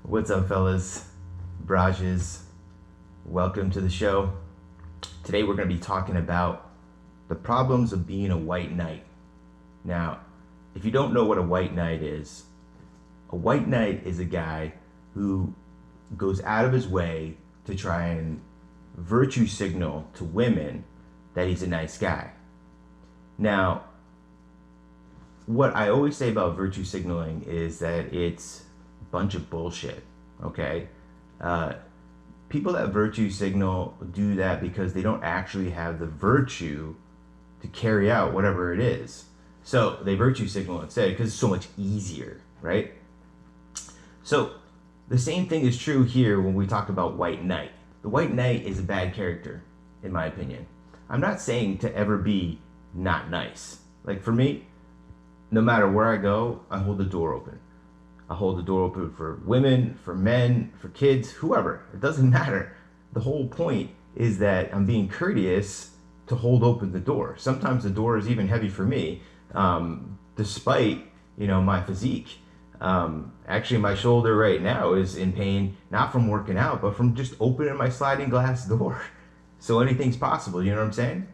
What's up, fellas? Brages, welcome to the show. Today we're going to be talking about the problems of being a white knight. Now, if you don't know what a white knight is a guy who goes out of his way to try and virtue signal to women that he's a nice guy. Now, what I always say about virtue signaling is that it's a bunch of bullshit, okay? People that virtue signal do that because they don't actually have the virtue to carry out whatever it is. So they virtue signal instead because it's so much easier, right? So the same thing is true here when we talk about white knight. The white knight is a bad character, in my opinion. I'm not saying to ever be not nice. Like for me, no matter where I go, I hold the door open. I hold the door open for women, for men, for kids, whoever. It doesn't matter. The whole point is that I'm being courteous to hold open the door. Sometimes the door is even heavy for me, despite my physique. Actually, my shoulder right now is in pain, not from working out, but from just opening my sliding glass door. So anything's possible, you know what I'm saying?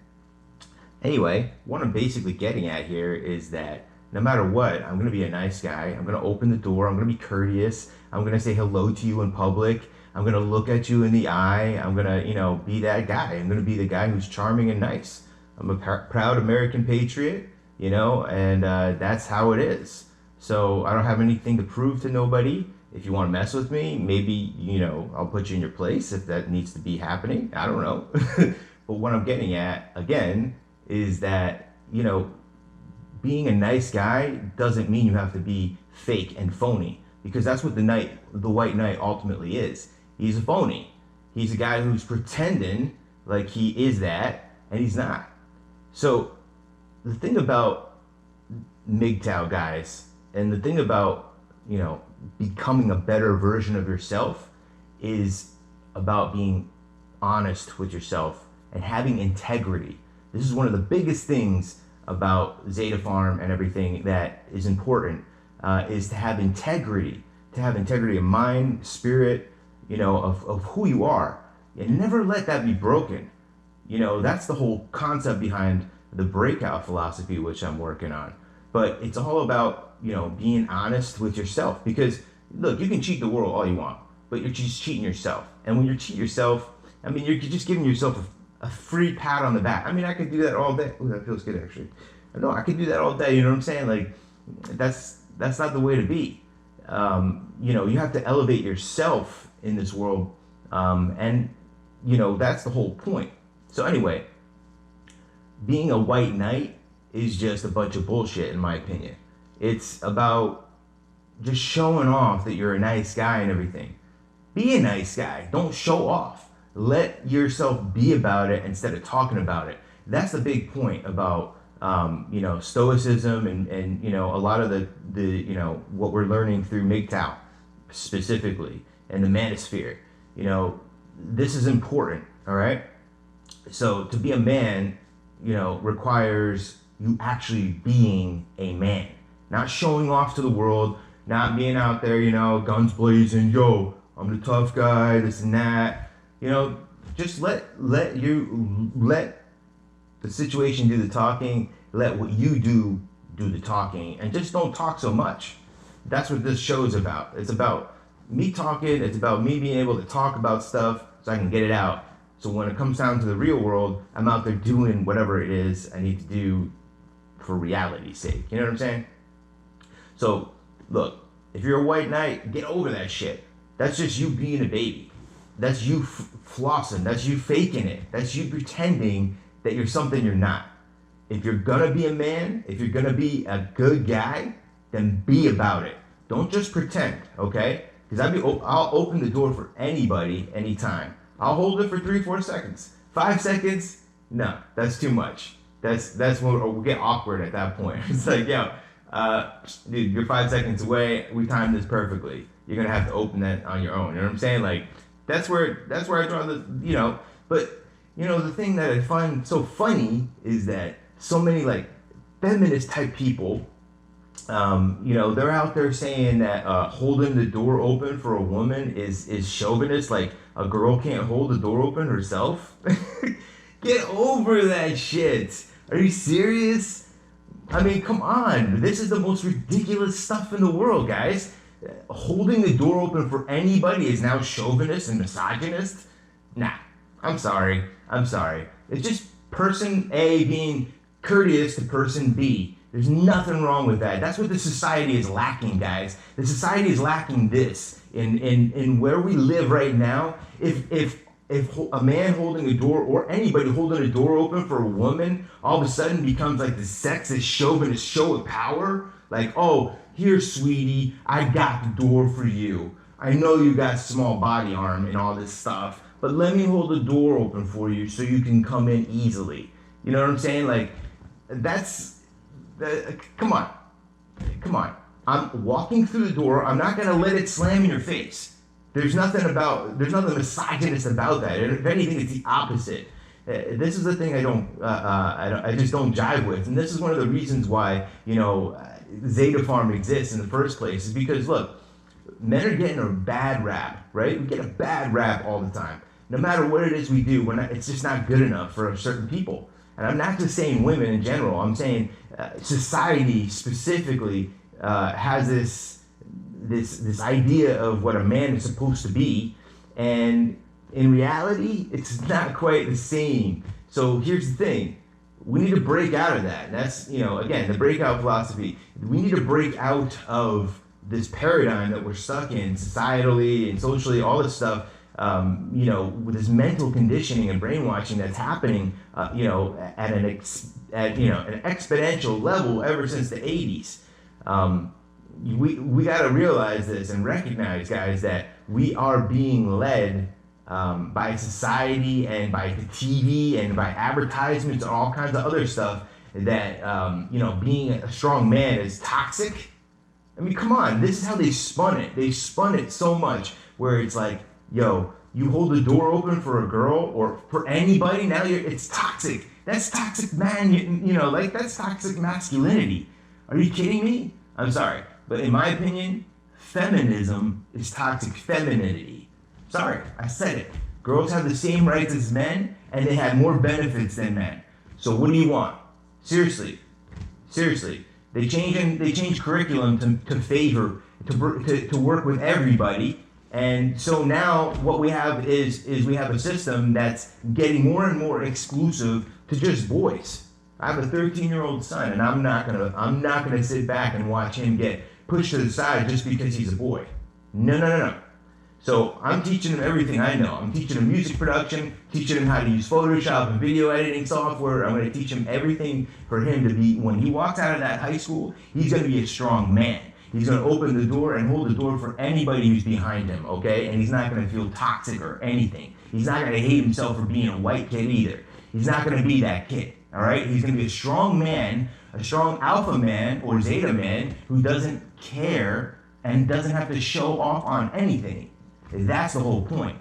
Anyway, what I'm basically getting at here is that no matter what, I'm going to be a nice guy. I'm going to open the door. I'm going to be courteous. I'm going to say hello to you in public. I'm going to look at you in the eye. I'm going to, be that guy. I'm going to be the guy who's charming and nice. I'm a proud American patriot, and that's how it is. So I don't have anything to prove to nobody. If you want to mess with me, maybe, I'll put you in your place if that needs to be happening. I don't know. But what I'm getting at, again, is that, being a nice guy doesn't mean you have to be fake and phony, because that's what the white knight ultimately is. He's a phony. He's a guy who's pretending like he is that, and he's not. So the thing about MGTOWN guys, and the thing about, becoming a better version of yourself is about being honest with yourself and having integrity. This is one of the biggest things about Zeta Farm and everything that is important, is to have integrity of mind, spirit, of who you are, and never let that be broken. That's the whole concept behind the breakout philosophy, which I'm working on. But it's all about, being honest with yourself, because look, you can cheat the world all you want, but you're just cheating yourself. And when you cheat yourself, you're just giving yourself a free pat on the back. I could do that all day. Ooh, that feels good, actually. No, I could do that all day. You know what I'm saying? Like, that's not the way to be. You have to elevate yourself in this world, and that's the whole point. So anyway, being a white knight is just a bunch of bullshit, in my opinion. It's about just showing off that you're a nice guy and everything. Be a nice guy. Don't show off. Let yourself be about it instead of talking about it. That's the big point about stoicism and a lot of the what we're learning through MGTOWN specifically, and the manosphere. This is important. All right. So to be a man, requires you actually being a man, not showing off to the world, not being out there, guns blazing, yo, I'm the tough guy, this and that. Just let the situation do the talking. Let what you do the talking, and just don't talk so much. That's what this show is about. It's about me talking. It's about me being able to talk about stuff so I can get it out. So when it comes down to the real world, I'm out there doing whatever it is I need to do for reality's sake. You know what I'm saying? So look, if you're a white knight, get over that shit. That's just you being a baby. That's you flossing. That's you faking it. That's you pretending that you're something you're not. If you're gonna be a man, if you're gonna be a good guy, then be about it. Don't just pretend, okay? Because I'll open the door for anybody, anytime. I'll hold it for 3-4 seconds. 5 seconds, no, that's too much. That's when we'll get awkward at that point. It's like, dude, you're 5 seconds away. We timed this perfectly. You're gonna have to open that on your own. You know what I'm saying? Like, that's where I draw the, But the thing that I find so funny is that so many like feminist type people They're out there saying that holding the door open for a woman is chauvinist. Like a girl can't hold the door open herself. Get over that shit. Are you serious? I mean, come on. This is the most ridiculous stuff in the world, guys. Holding the door open for anybody is now chauvinist and misogynist? Nah, I'm sorry. It's just person A being courteous to person B. There's nothing wrong with that. That's what the society is lacking, guys. The society is lacking this. In where we live right now, if a man holding a door or anybody holding a door open for a woman all of a sudden becomes like the sexist chauvinist show of power, like, oh, here, sweetie, I got the door for you. I know you got small body arm and all this stuff, but let me hold the door open for you so you can come in easily. You know what I'm saying? Like, come on. I'm walking through the door. I'm not gonna let it slam in your face. There's nothing misogynist about that. If anything, it's the opposite. This is the thing I just don't jive with, and this is one of the reasons why Zeta Farm exists in the first place. Is because look, men are getting a bad rap, right? We get a bad rap all the time. No matter what it is we do, it's just not good enough for certain people. And I'm not just saying women in general. I'm saying society specifically has this idea of what a man is supposed to be, and in reality, it's not quite the same. So here's the thing: we need to break out of that. That's again the breakout philosophy. We need to break out of this paradigm that we're stuck in societally and socially, all this stuff. With this mental conditioning and brainwashing that's happening, at an exponential level ever since the 80s. We got to realize this and recognize, guys, that we are being led by society and by the TV and by advertisements and all kinds of other stuff that, being a strong man is toxic. I mean, come on, this is how they spun it. They spun it so much where it's like, yo, you hold the door open for a girl or for anybody, now it's toxic. That's toxic man, that's toxic masculinity. Are you kidding me? I'm sorry, but in my opinion, feminism is toxic femininity. Sorry, I said it. Girls have the same rights as men, and they have more benefits than men. So what do you want? Seriously. They change curriculum to favor, to work with everybody. And so now what we have is we have a system that's getting more and more exclusive to just boys. I have a 13-year-old son, and I'm not gonna sit back and watch him get pushed to the side just because he's a boy. No. So I'm teaching him everything I know. I'm teaching him music production, teaching him how to use Photoshop and video editing software. I'm going to teach him everything for him to be, when he walks out of that high school, he's going to be a strong man. He's going to open the door and hold the door for anybody who's behind him, okay? And he's not going to feel toxic or anything. He's not going to hate himself for being a white kid either. He's not going to be that kid, all right? He's going to be a strong man, a strong alpha man or Zeta man who doesn't care and doesn't have to show off on anything. That's the whole point.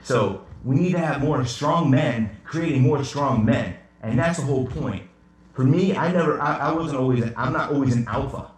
So we need to have more strong men creating more strong men. And that's the whole point. For me, I'm not always an alpha.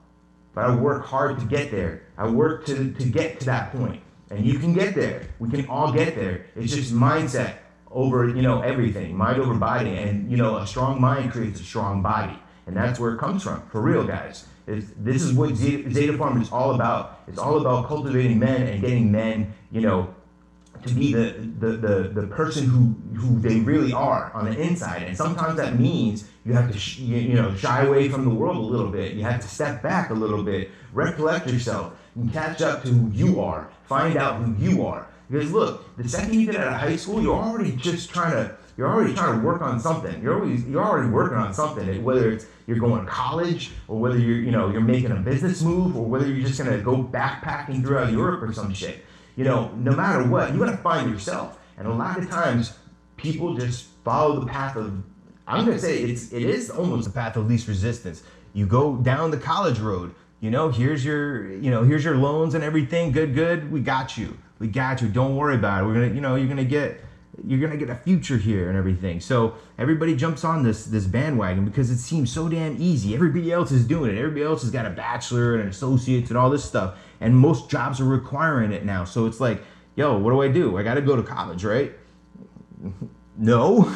But I work hard to get there. I work to get to that point. And you can get there. We can all get there. It's just mindset over, everything. Mind over body. And, a strong mind creates a strong body. And that's where it comes from. For real, guys. This is what Zeta Farm is all about. It's all about cultivating men and getting men, to be the person who they really are on the inside. And sometimes that means you have to shy away from the world a little bit. You have to step back a little bit, recollect yourself, and catch up to who you are. Find out who you are. Because look, the second you get out of high school, you're already trying to work on something. You're already working on something. Whether it's you're going to college, or whether you're making a business move, or whether you're just gonna go backpacking throughout Europe or some shit. No matter what, you gotta find yourself. And a lot of times, people just follow the path of, I'm gonna say it is almost the path of least resistance. You go down the college road. Here's your loans and everything. Good. We got you. Don't worry about it. We're gonna, you're gonna get you're gonna get a future here and everything. So everybody jumps on this bandwagon because it seems so damn easy. Everybody else is doing it. Everybody else has got a bachelor and associates and all this stuff, and most jobs are requiring it now. So it's like, yo, what do? I got to go to college, right? No.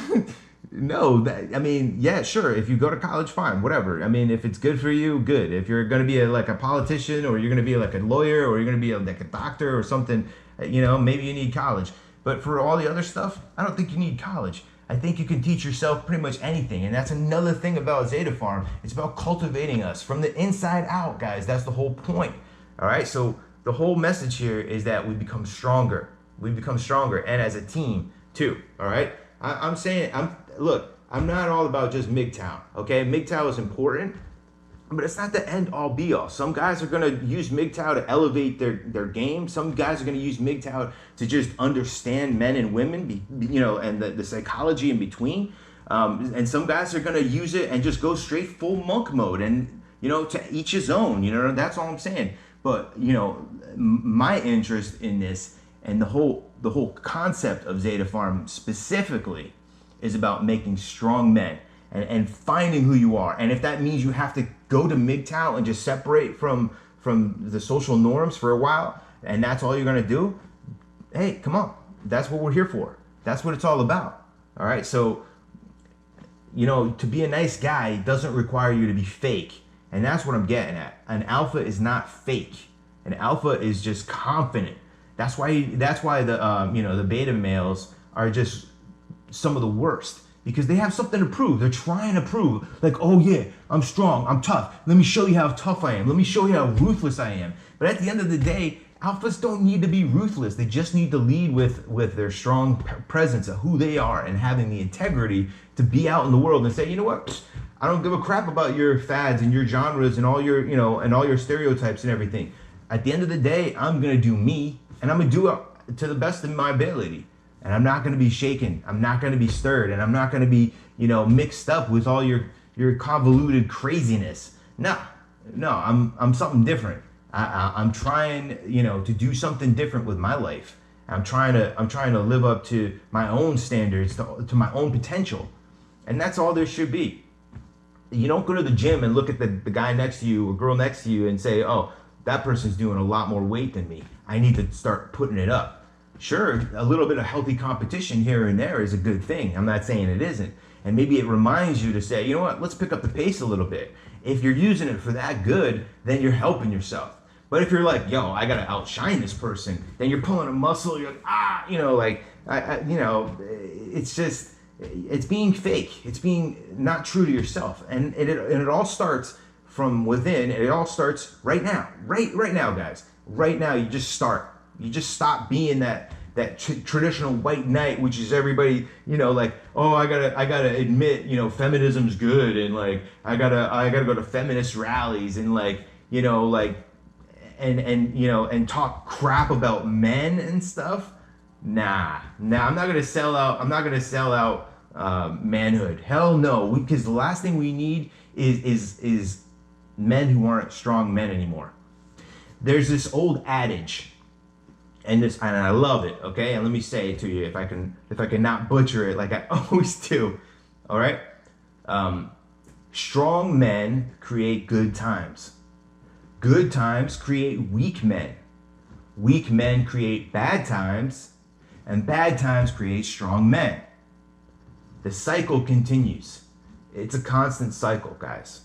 No, I mean, yeah, sure. If you go to college, fine, whatever. I mean, if it's good for you, good. If you're going to be like a politician, or you're going to be like a lawyer, or you're going to be like a doctor or something, maybe you need college. But for all the other stuff, I don't think you need college. I think you can teach yourself pretty much anything. And that's another thing about Zeta Farm. It's about cultivating us from the inside out, guys. That's the whole point. All right. So the whole message here is that we become stronger. We become stronger, and as a team too. All right. I'm not all about just MGTOWN. Okay. MGTOWN is important, but it's not the end all be all. Some guys are going to use MGTOW to elevate their game. Some guys are going to use MGTOW to just understand men and women, and the psychology in between. And some guys are going to use it and just go straight full monk mode, and, to each his own, that's all I'm saying. But, my interest in this and the whole concept of Zeta Farm specifically is about making strong men. And finding who you are. And if that means you have to go to MGTOW and just separate from the social norms for a while, and that's all you're gonna do, hey, come on. That's what we're here for. That's what it's all about. All right. So, to be a nice guy doesn't require you to be fake. And that's what I'm getting at. An alpha is not fake. An alpha is just confident. That's why the beta males are just some of the worst. Because they have something to prove. They're trying to prove, like, oh yeah, I'm strong, I'm tough. Let me show you how tough I am. Let me show you how ruthless I am. But at the end of the day, alphas don't need to be ruthless. They just need to lead with their strong presence of who they are and having the integrity to be out in the world and say, you know what? I don't give a crap about your fads and your genres and all your, and all your stereotypes and everything. At the end of the day, I'm gonna do me, and I'm gonna do it to the best of my ability. And I'm not going to be shaken. I'm not going to be stirred. And I'm not going to be, mixed up with all your convoluted craziness. No, I'm something different. I'm trying, to do something different with my life. I'm trying to live up to my own standards, to my own potential. And that's all there should be. You don't go to the gym and look at the guy next to you or girl next to you and say, oh, that person's doing a lot more weight than me. I need to start putting it up. Sure, a little bit of healthy competition here and there is a good thing. I'm not saying it isn't. And maybe it reminds you to say, you know what, let's pick up the pace a little bit. If you're using it for that good, then you're helping yourself. But if you're like, yo, I gotta outshine this person, then you're pulling a muscle, you're like, it's just, it's being fake. It's being not true to yourself. And it all starts from within. It all starts right now. Right now, guys. Right now, you just start. You just stop being that traditional white knight, which is everybody, like, oh, I gotta admit, feminism's good, and like I gotta go to feminist rallies and and talk crap about men and stuff. Nah, I'm not gonna sell out. I'm not gonna sell out manhood. Hell no, because the last thing we need is men who aren't strong men anymore. There's this old adage. And I love it, okay? And let me say it to you if I can not butcher it like I always do. All right? Strong men create good times. Good times create weak men. Weak men create bad times, and bad times create strong men. The cycle continues. It's a constant cycle, guys.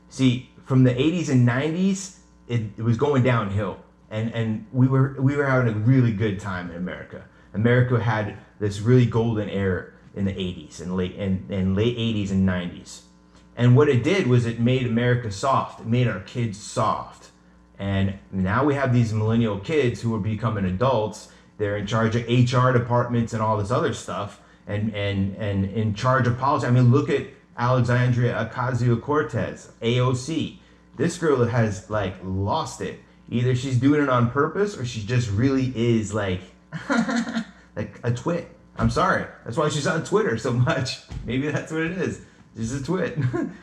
See, from the 80s and 90s, it was going downhill. And we were having a really good time in America. America had this really golden era in the 80s and late 80s and 90s. And what it did was it made America soft. It made our kids soft. And now we have these millennial kids who are becoming adults. They're in charge of HR departments and all this other stuff, and in charge of policy. I mean, look at Alexandria Ocasio-Cortez, AOC. This girl has like lost it. Either she's doing it on purpose or she just really is like a twit. I'm sorry. That's why she's on Twitter so much. Maybe that's what it is. She's a twit. Twitter.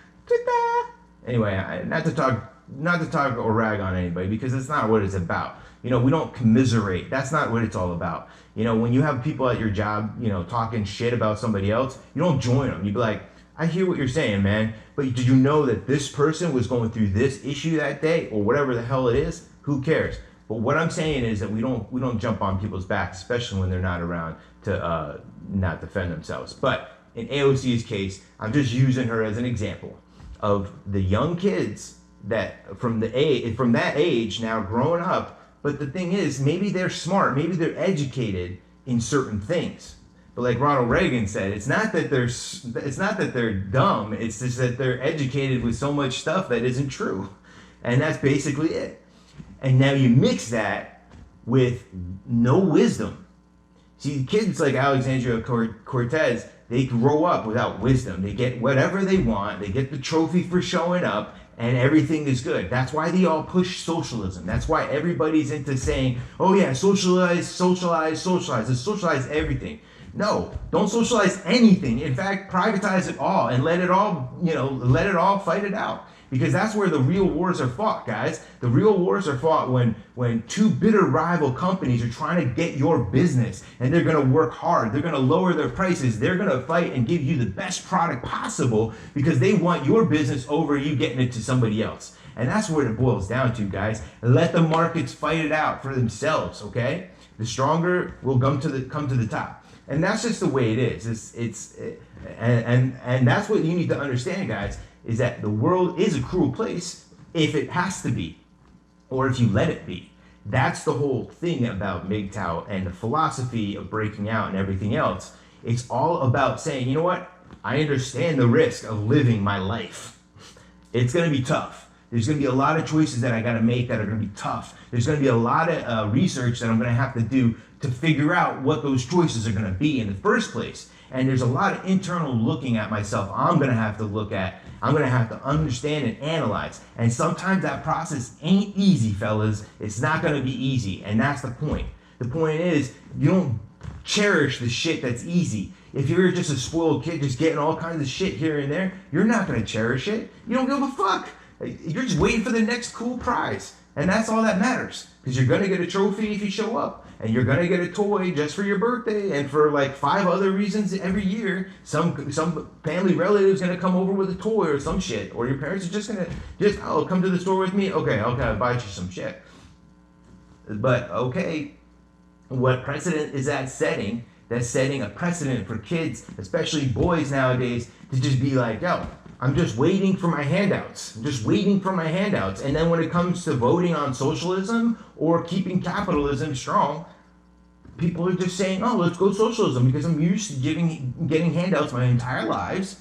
Anyway, not to talk not to talk or rag on anybody, because it's not what it's about. You know, we don't commiserate. That's not what it's all about. You know, when you have people at your job, you know, talking shit about somebody else, you don't join them. You be like, I hear what you're saying, man, but did you know that this person was going through this issue that day, or whatever the hell it is? Who cares? But what I'm saying is that we don't jump on people's backs, especially when they're not around to not defend themselves. But in AOC's case, I'm just using her as an example of the young kids that from that age now growing up. But the thing is, maybe they're smart, maybe they're educated in certain things. But like Ronald Reagan said, it's not that they're dumb. It's just that they're educated with so much stuff that isn't true, and that's basically it. And now you mix that with no wisdom. See, kids like Alexandria Cortez, they grow up without wisdom. They get whatever they want. They get the trophy for showing up, and everything is good. That's why they all push socialism. That's why everybody's into saying, oh yeah, socialize, socialize, socialize. Let's socialize everything. No, don't socialize anything. In fact, privatize it all and let it all fight it out. Because that's where the real wars are fought, guys. The real wars are fought when two bitter rival companies are trying to get your business, and they're gonna work hard. They're gonna lower their prices. They're gonna fight and give you the best product possible because they want your business over you getting it to somebody else. And that's what it boils down to, guys. Let the markets fight it out for themselves, okay? The stronger will come to the top. And that's just the way it is. And that's what you need to understand, guys, is that the world is a cruel place if it has to be, or if you let it be. That's the whole thing about MGTOWN and the philosophy of breaking out and everything else. It's all about saying, you know what? I understand the risk of living my life. It's going to be tough. There's going to be a lot of choices that I got to make that are going to be tough. There's going to be a lot of research that I'm going to have to do to figure out what those choices are going to be in the first place. And there's a lot of internal looking at myself I'm going to have to look at. I'm going to have to understand and analyze. And sometimes that process ain't easy, fellas. It's not going to be easy. And that's the point. The point is, you don't cherish the shit that's easy. If you're just a spoiled kid just getting all kinds of shit here and there, you're not going to cherish it. You don't give a fuck. You're just waiting for the next cool prize. And that's all that matters. Because you're going to get a trophy if you show up. And you're going to get a toy just for your birthday. And for like 5 other reasons every year, some family relative's going to come over with a toy or some shit. Or your parents are just going to, come to the store with me? Okay, I'll buy you some shit. But, okay, what precedent is that setting? That's setting a precedent for kids, especially boys nowadays, to just be like, yo, I'm just waiting for my handouts. I'm just waiting for my handouts. And then when it comes to voting on socialism or keeping capitalism strong, people are just saying, oh, let's go socialism because I'm used to getting handouts my entire lives,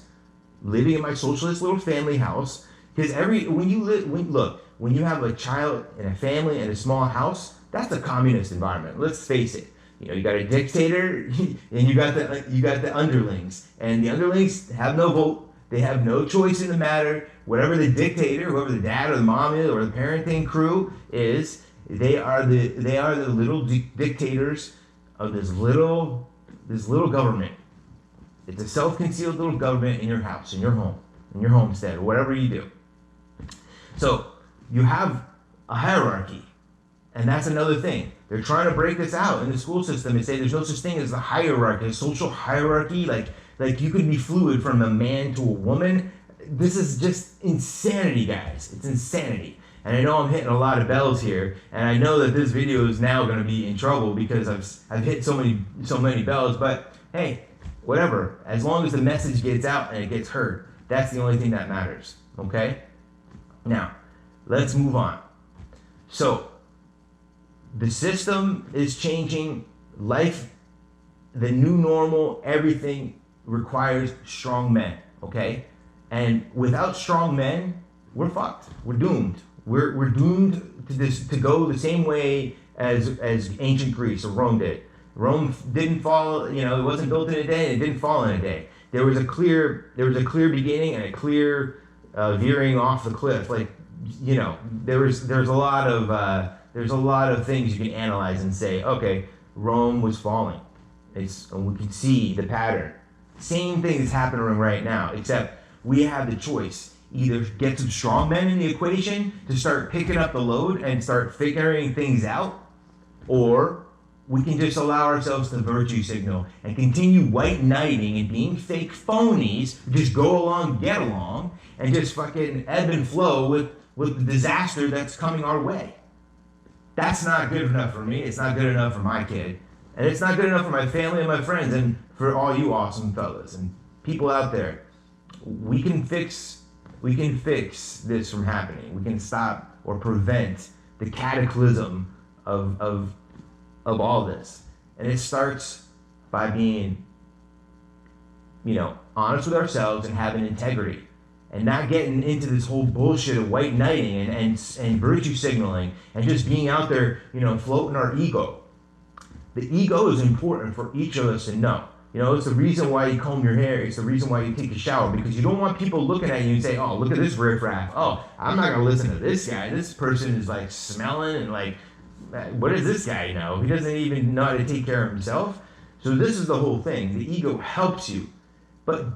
living in my socialist little family house. Because when you have a child and a family and a small house, that's a communist environment. Let's face it. You know, you got a dictator and you got the underlings. And the underlings have no vote. They have no choice in the matter. Whatever the dictator, whoever the dad or the mom is, or the parenting crew is, they are the little dictators of this little government. It's a self-concealed little government in your house, in your home, in your homestead, whatever you do. So you have a hierarchy, and that's another thing. They're trying to break this out in the school system and say there's no such thing as a hierarchy, a social hierarchy, like you could be fluid from a man to a woman. This is just insanity, guys. It's insanity. And I know I'm hitting a lot of bells here, and I know that this video is now going to be in trouble because I've hit so many bells. But hey, whatever. As long as the message gets out and it gets heard, that's the only thing that matters. Okay? Now, let's move on. So, the system is changing. Life, the new normal, everything requires strong men, okay? And without strong men, we're fucked. We're doomed. We're doomed to go the same way as ancient Greece or Rome did. Rome didn't fall, it wasn't built in a day, and it didn't fall in a day. There was a clear beginning and a clear veering off the cliff. There's a lot of things you can analyze and say, okay, Rome was falling. And we can see the pattern. Same thing is happening right now, except we have the choice. either get some strong men in the equation to start picking up the load and start figuring things out, or we can just allow ourselves to virtue signal and continue white knighting and being fake phonies, just go along, get along, and just fucking ebb and flow with the disaster that's coming our way. That's not good enough for me. It's not good enough for my kid. And it's not good enough for my family and my friends and for all you awesome fellas and people out there. We can fix this from happening. We can stop or prevent the cataclysm of all this. And it starts by being, honest with ourselves and having integrity and not getting into this whole bullshit of white knighting and virtue signaling and just being out there, floating our ego. The ego is important for each of us to know. It's the reason why you comb your hair. It's the reason why you take a shower, because you don't want people looking at you and say, oh, look at this riffraff. Oh, I'm not going to listen to this guy. This person is like smelling and like, what is this guy, He doesn't even know how to take care of himself. So this is the whole thing. The ego helps you, but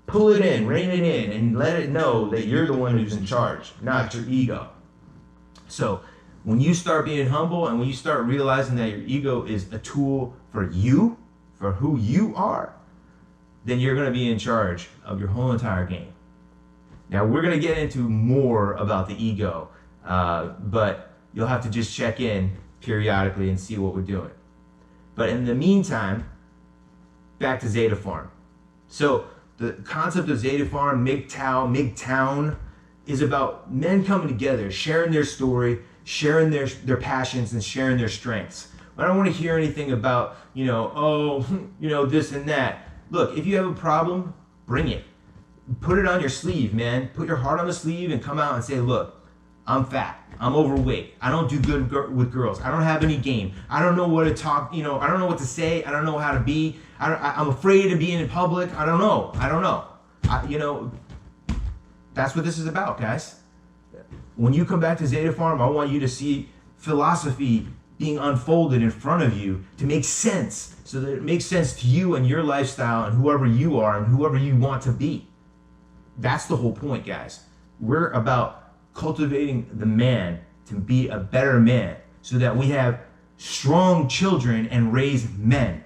pull it in, rein it in, and let it know that you're the one who's in charge, not your ego. So when you start being humble and when you start realizing that your ego is a tool for you, for who you are, then you're going to be in charge of your whole entire game. Now, we're going to get into more about the ego, but you'll have to just check in periodically and see what we're doing. But in the meantime, back to Zeta Farm. So the concept of Zeta Farm, MGTOWN, is about men coming together, sharing their story, sharing their passions, and sharing their strengths. I don't want to hear anything about, this and that. Look, if you have a problem, bring it. Put it on your sleeve, man. Put your heart on the sleeve and come out and say, look, I'm fat. I'm overweight. I don't do good with girls. I don't have any game. I don't know what to talk, I don't know what to say. I don't know how to be. I'm afraid of being in public. I don't know. That's what this is about, guys. When you come back to Zeta Farm, I want you to see philosophy being unfolded in front of you to make sense, so that it makes sense to you and your lifestyle and whoever you are and whoever you want to be. That's the whole point, guys. We're about cultivating the man to be a better man so that we have strong children and raise men.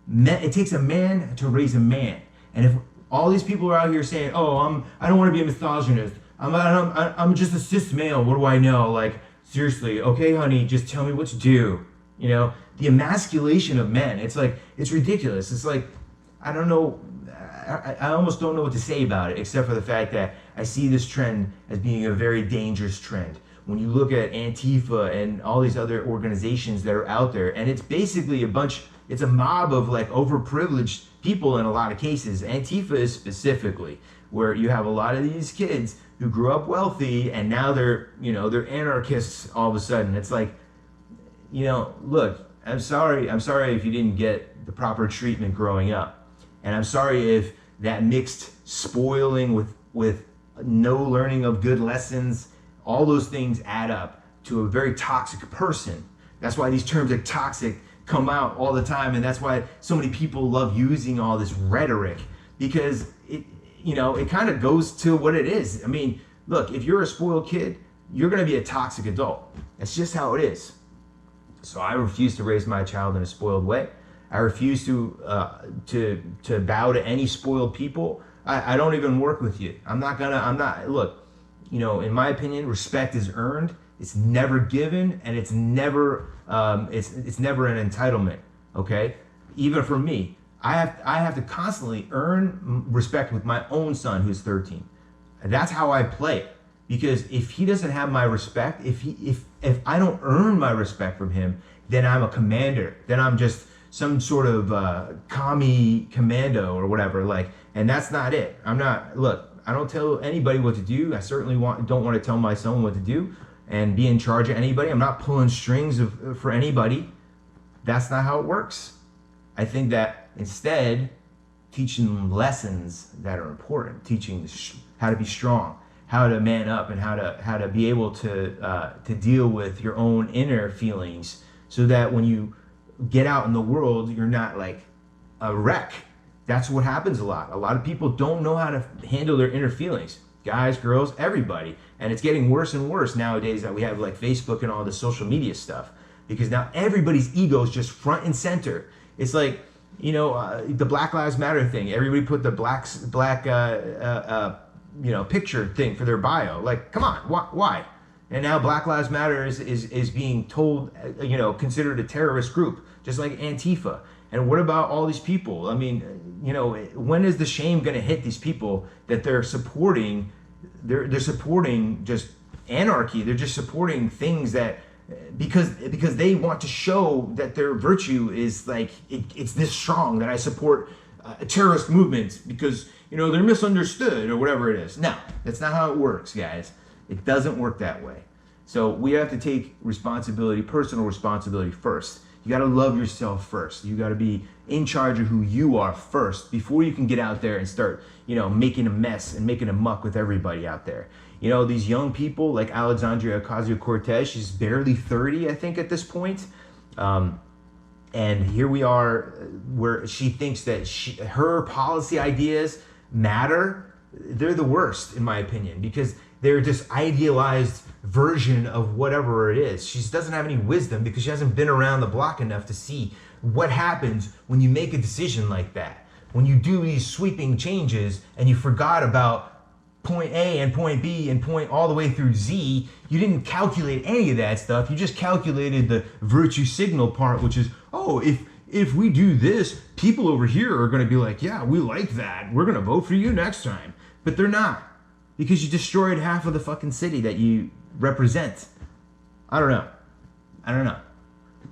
It takes a man to raise a man. And if all these people are out here saying, oh, I don't want to be a misogynist. I'm just a cis male. What do I know? Like, seriously, okay, honey, just tell me what to do. The emasculation of men, it's ridiculous. It's like, I don't know, I almost don't know what to say about it, except for the fact that I see this trend as being a very dangerous trend. When you look at Antifa and all these other organizations that are out there, and it's basically it's a mob of like overprivileged people in a lot of cases. Antifa is specifically where you have a lot of these kids who grew up wealthy and now they're anarchists all of a sudden. It's like, look, I'm sorry if you didn't get the proper treatment growing up. And I'm sorry if that mixed spoiling with no learning of good lessons, all those things add up to a very toxic person. That's why these terms like toxic come out all the time, and that's why so many people love using all this rhetoric, because it kind of goes to what it is. I mean, look, if you're a spoiled kid, you're going to be a toxic adult. That's just how it is. So I refuse to raise my child in a spoiled way. I refuse to bow to any spoiled people. I don't even work with you. Look, in my opinion, respect is earned. It's never given, and it's never it's never an entitlement. Okay, even for me, I have to constantly earn respect with my own son who's 13. And that's how I play it. Because if he doesn't have my respect, if I don't earn my respect from him, then I'm a commander. Then I'm just some sort of commie commando or whatever. And that's not it. Look, I don't tell anybody what to do. I certainly don't want to tell my son what to do and be in charge of anybody. I'm not pulling strings for anybody. That's not how it works. I think that instead, teaching them lessons that are important, teaching how to be strong, how to man up, and how to be able to deal with your own inner feelings, so that when you get out in the world, you're not like a wreck. That's what happens a lot. A lot of people don't know how to handle their inner feelings. guys, girls, everybody. And it's getting worse and worse nowadays that we have like Facebook and all this social media stuff, because now everybody's ego is just front and center. It's like, the Black Lives Matter thing. Everybody put the black picture thing for their bio. Like, come on, why? And now Black Lives Matter is being told, considered a terrorist group, just like Antifa. And what about all these people? I mean, when is the shame going to hit these people that they're supporting? They're supporting just anarchy. They're just supporting things that because they want to show that their virtue is like it's this strong, that I support terrorist movements because they're misunderstood or whatever it is. No, that's not how it works, guys. It doesn't work that way. So we have to take responsibility, personal responsibility first. You got to love yourself first. You got to be in charge of who you are first before you can get out there and start, making a mess and making a muck with everybody out there. These young people like Alexandria Ocasio-Cortez, she's barely 30, I think, at this point. And here we are where she thinks that her policy ideas matter. They're the worst, in my opinion, because they're this idealized version of whatever it is. She doesn't have any wisdom because she hasn't been around the block enough to see what happens when you make a decision like that. When you do these sweeping changes and you forgot about point A and point B and point all the way through Z, you didn't calculate any of that stuff. You just calculated the virtue signal part, which is, if we do this, people over here are going to be like, yeah, we like that. We're going to vote for you next time. But they're not, because you destroyed half of the fucking city that you represent. I don't know.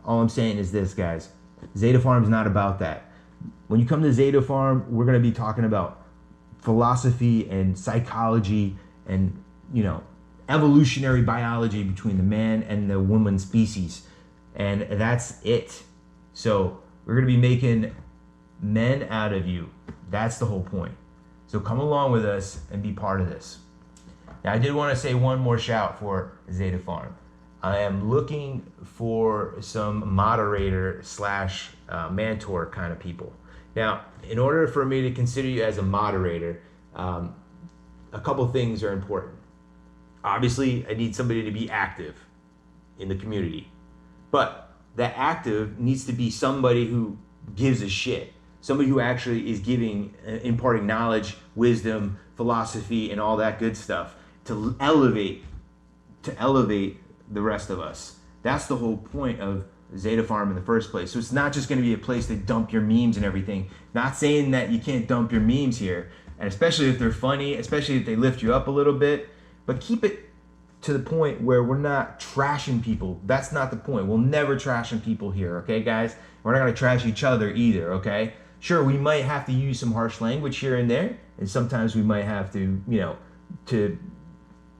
All I'm saying is this, guys. Zeta Farm is not about that. When you come to Zeta Farm, we're going to be talking about philosophy and psychology and, evolutionary biology between the man and the woman species. And that's it. So we're going to be making men out of you. That's the whole point. So come along with us and be part of this. Now, I did want to say one more shout for Zeta Farm. I am looking for some moderator / mentor kind of people. Now, in order for me to consider you as a moderator, a couple things are important. Obviously, I need somebody to be active in the community. But that active needs to be somebody who gives a shit. Somebody who actually is imparting knowledge, wisdom, philosophy, and all that good stuff to elevate the rest of us. That's the whole point of Zeta Farm in the first place. So it's not just going to be a place to dump your memes and everything. Not saying that you can't dump your memes here, and especially if they're funny, especially if they lift you up a little bit, but keep it to the point where we're not trashing people. That's not the point. We'll never trashing people here, okay, guys? We're not going to trash each other either, okay? Sure, we might have to use some harsh language here and there, and sometimes we might have to, to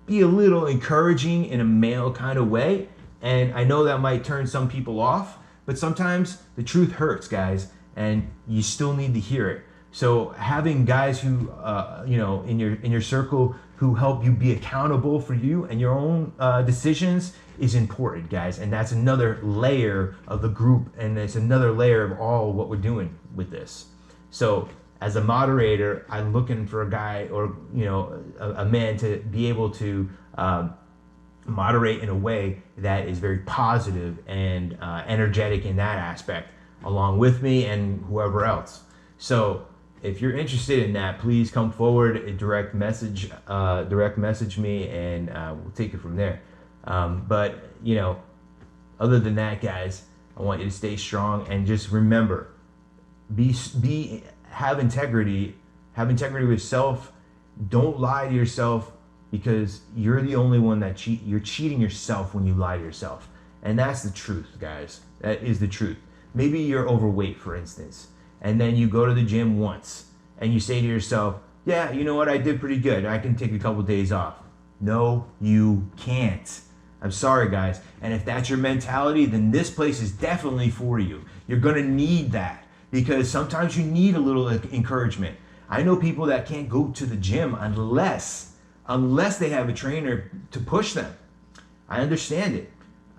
be a little encouraging in a male kind of way. And I know that might turn some people off, but sometimes the truth hurts, guys, and you still need to hear it. So having guys who, in your circle who help you be accountable for you and your own decisions is important, guys. And that's another layer of the group, and it's another layer of all what we're doing with this. So as a moderator, I'm looking for a guy or, a man to be able to moderate in a way that is very positive and energetic in that aspect, along with me and whoever else. So if you're interested in that, please come forward, direct message me, and we'll take it from there. But other than that, guys, I want you to stay strong and just remember, have integrity with self. Don't lie to yourself, because you're the only one that you're cheating yourself when you lie to yourself. And that's the truth, guys. That is the truth. Maybe you're overweight, for instance, and then you go to the gym once and you say to yourself, yeah, you know what, I did pretty good, I can take a couple days off. No, you can't. I'm sorry, guys. And if that's your mentality, then this place is definitely for you. You're gonna need that, because sometimes you need a little encouragement. I know people that can't go to the gym unless they have a trainer to push them. I understand it.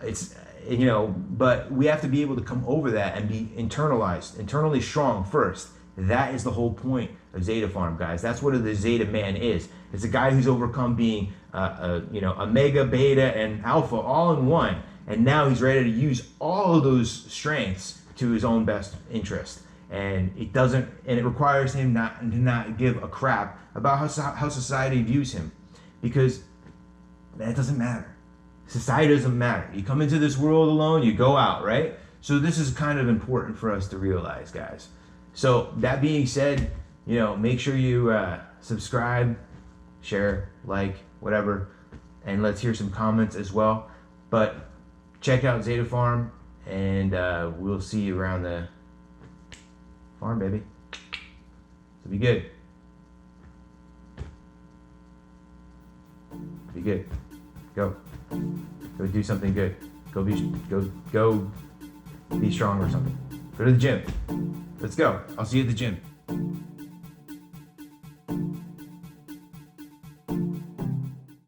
It's, but we have to be able to come over that and be internally strong first. That is the whole point a Zeta Farm, guys. That's what the Zeta man is. It's a guy who's overcome being omega, beta, and alpha all in one, and now he's ready to use all of those strengths to his own best interest. And it requires him to not give a crap about how society views him, because that doesn't matter. Society doesn't matter. You come into this world alone, you go out, right? So this is kind of important for us to realize, guys. So that being said, make sure you subscribe, share, like, whatever, and let's hear some comments as well. But check out Zeta Farm, and we'll see you around the farm, baby. So be good. Be good. Go do something good. Go be strong or something. Go to the gym. Let's go. I'll see you at the gym.